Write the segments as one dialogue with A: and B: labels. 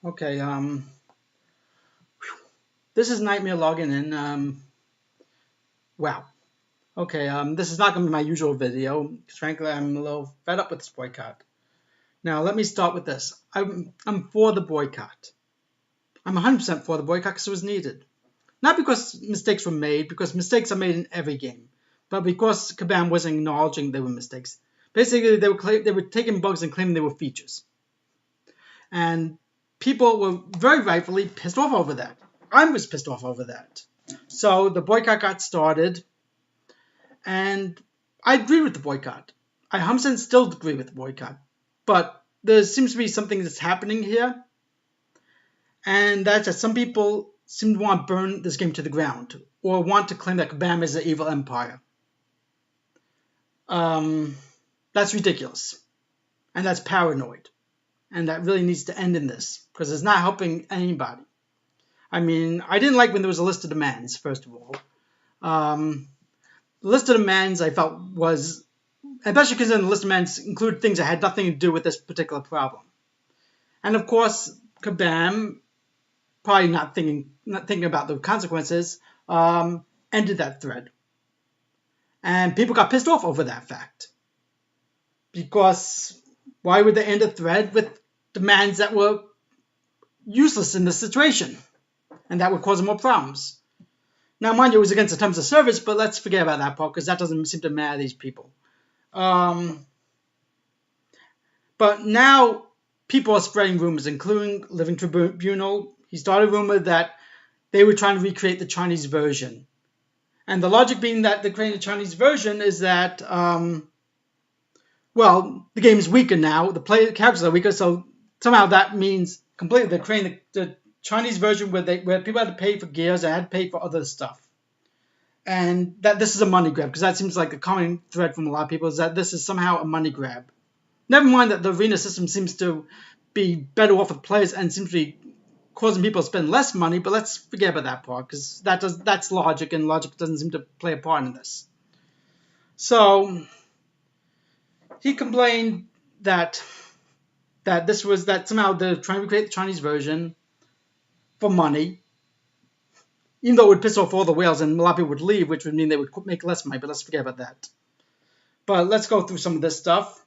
A: Okay, this is Nightmare logging in. Wow. Okay, this is not going to be my usual video, because frankly, I'm a little fed up with this boycott. Now, let me start with this. I'm for the boycott. I'm 100% for the boycott because it was needed. Not because mistakes were made, because mistakes are made in every game, but because Kabam wasn't acknowledging they were mistakes. Basically, they were taking bugs and claiming they were features. And people were very rightfully pissed off over that. I was pissed off over that. So the boycott got started, and I agree with the boycott. I 100% still agree with the boycott. But there seems to be something that's happening here, and that's that some people seem to want to burn this game to the ground, or want to claim that Kabam is an evil empire. That's ridiculous, and that's paranoid, and that really needs to end in this, because it's not helping anybody. I mean, I didn't like when there was a list of demands, first of all. The list of demands I felt was, especially because the list of demands included things that had nothing to do with this particular problem. And of course, Kabam, probably not thinking about the consequences, ended that thread. And people got pissed off over that fact. Because why would they end a thread with demands that were useless in this situation and that would cause more problems? Now, mind you, it was against the terms of service, but let's forget about that part because that doesn't seem to matter to these people. But now people are spreading rumors, including Living Tribunal. He started a rumor that they were trying to recreate the Chinese version. And the logic being that they're creating a Chinese version is that, well, the game is weaker now. The characters are weaker, so somehow that means completely they're creating the Chinese version where people had to pay for gears and had to pay for other stuff. And that this is a money grab, because that seems like a common thread from a lot of people, is that this is somehow a money grab. Never mind that the arena system seems to be better off with players and seems to be causing people to spend less money, but let's forget about that part, because that's logic, and logic doesn't seem to play a part in this. So he complained that somehow they're trying to recreate the Chinese version for money, even though it would piss off all the whales and a lot of people would leave, which would mean they would make less money, but let's forget about that. But let's go through some of this stuff.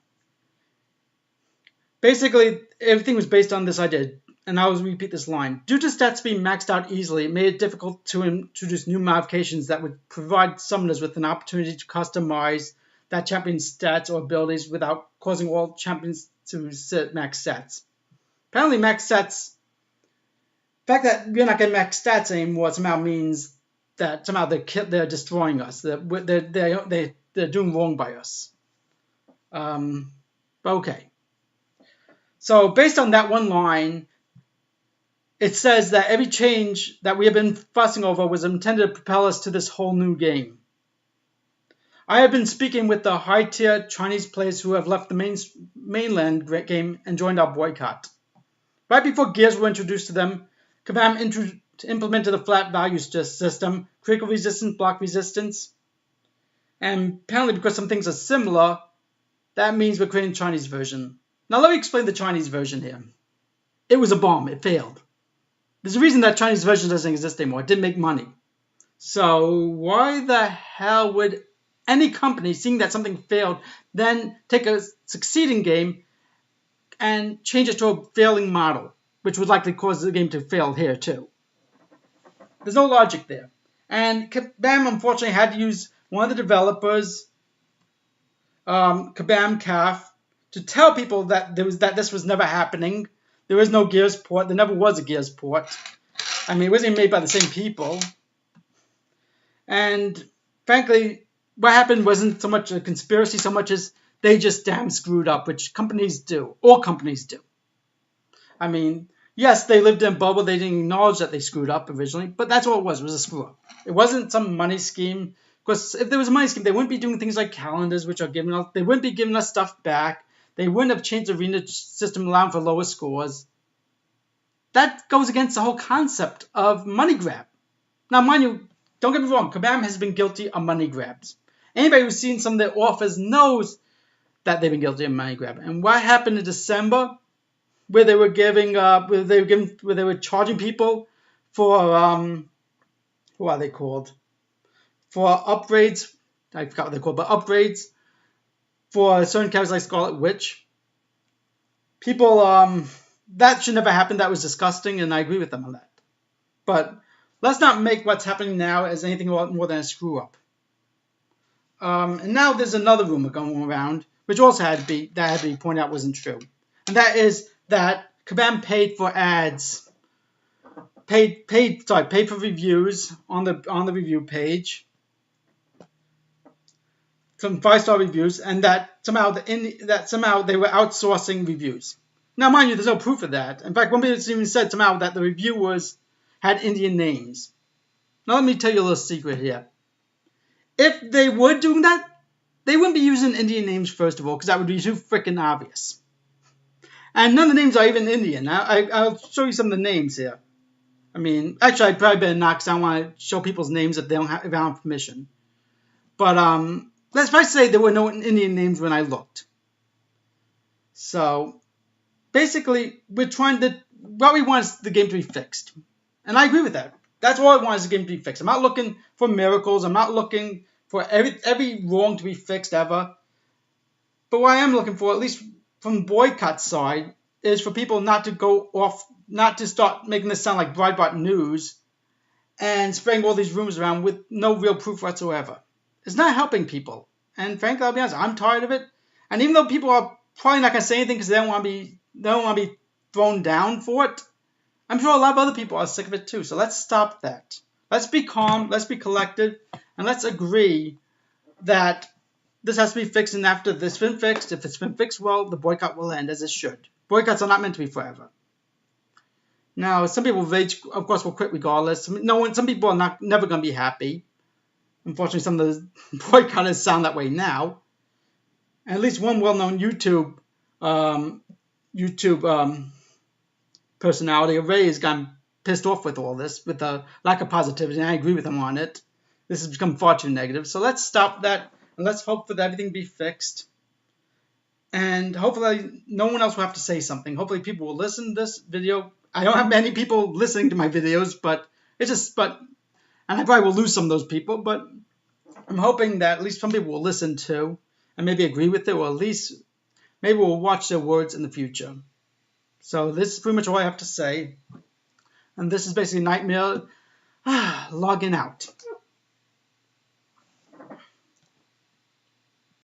A: Basically, everything was based on this idea, and I will repeat this line. Due to stats being maxed out easily, it made it difficult to introduce new modifications that would provide summoners with an opportunity to customize that champion's stats or abilities without causing all champions to set max stats. Apparently, max stats, the fact that we're not getting max stats anymore somehow means that somehow they're destroying us. They're doing wrong by us. Okay. So based on that one line, it says that every change that we have been fussing over was intended to propel us to this whole new game. I have been speaking with the high-tier Chinese players who have left the mainland game and joined our boycott. Right before gears were introduced to them, Kabam implemented a flat value system, critical resistance, block resistance. And apparently because some things are similar, that means we're creating a Chinese version. Now let me explain the Chinese version here. It was a bomb. It failed. There's a reason that Chinese version doesn't exist anymore. It didn't make money. So why the hell would any company, seeing that something failed, then take a succeeding game and change it to a failing model, which would likely cause the game to fail here too? There's no logic there. And Kabam unfortunately had to use one of the developers, Kabam Calf, to tell people that this was never happening. There was no Gears port. There never was a Gears port. I mean, it wasn't even made by the same people. And frankly, what happened wasn't so much a conspiracy, so much as they just damn screwed up, which companies do. All companies do. I mean, yes, they lived in a bubble. They didn't acknowledge that they screwed up originally, but that's all it was a screw up. It wasn't some money scheme. Because if there was a money scheme, they wouldn't be doing things like calendars, which are giving us. They wouldn't be giving us stuff back. They wouldn't have changed the arena system allowing for lower scores. That goes against the whole concept of money grab. Now, mind you, don't get me wrong, Kabam has been guilty of money grabs. Anybody who's seen some of their offers knows that they've been guilty of money grab. And what happened in December? where they were charging people for what are they called? For upgrades. I forgot what they're called, but upgrades for certain characters like Scarlet Witch. People, that should never happen. That was disgusting, and I agree with them on that. But let's not make what's happening now as anything more than a screw up. And now there's another rumor going around, which also had to be pointed out wasn't true, and that is that Kabam paid for ads, paid for reviews on the review page, some 5-star reviews, and that somehow they were outsourcing reviews. Now, mind you, there's no proof of that. In fact, one person even said somehow that the reviewers had Indian names. Now, let me tell you a little secret here. If they were doing that, they wouldn't be using Indian names, first of all, because that would be too freaking obvious. And none of the names are even Indian. I'll show you some of the names here. I mean, actually, I'd probably better not, because I don't want to show people's names if they don't have permission. But let's first say there were no Indian names when I looked. So basically, what we want is the game to be fixed. And I agree with that. That's all I want is the game to be fixed. I'm not looking for miracles. I'm not looking for every wrong to be fixed ever. But what I am looking for, at least from Boycott's side, is for people not to go off, not to start making this sound like Breitbart News and spreading all these rumors around with no real proof whatsoever. It's not helping people. And frankly, I'll be honest, I'm tired of it. And even though people are probably not going to say anything because they don't want to be thrown down for it, I'm sure a lot of other people are sick of it too. So let's stop that. Let's be calm, let's be collected, and let's agree that this has to be fixed. And after this has been fixed, if it's been fixed well, the boycott will end as it should. Boycotts are not meant to be forever. Now, some people, of course, will quit regardless. Some people are never going to be happy. Unfortunately, some of the boycotters sound that way now. And at least one well-known YouTube personality, Ray, has gotten pissed off with all this, with the lack of positivity, and I agree with him on it. This has become far too negative. So let's stop that, and let's hope for everything be fixed. And hopefully no one else will have to say something. Hopefully people will listen to this video. I don't have many people listening to my videos, and I probably will lose some of those people, but I'm hoping that at least some people will listen to and maybe agree with it, or at least maybe we'll watch their words in the future. So this is pretty much all I have to say. And this is basically Nightmare logging out.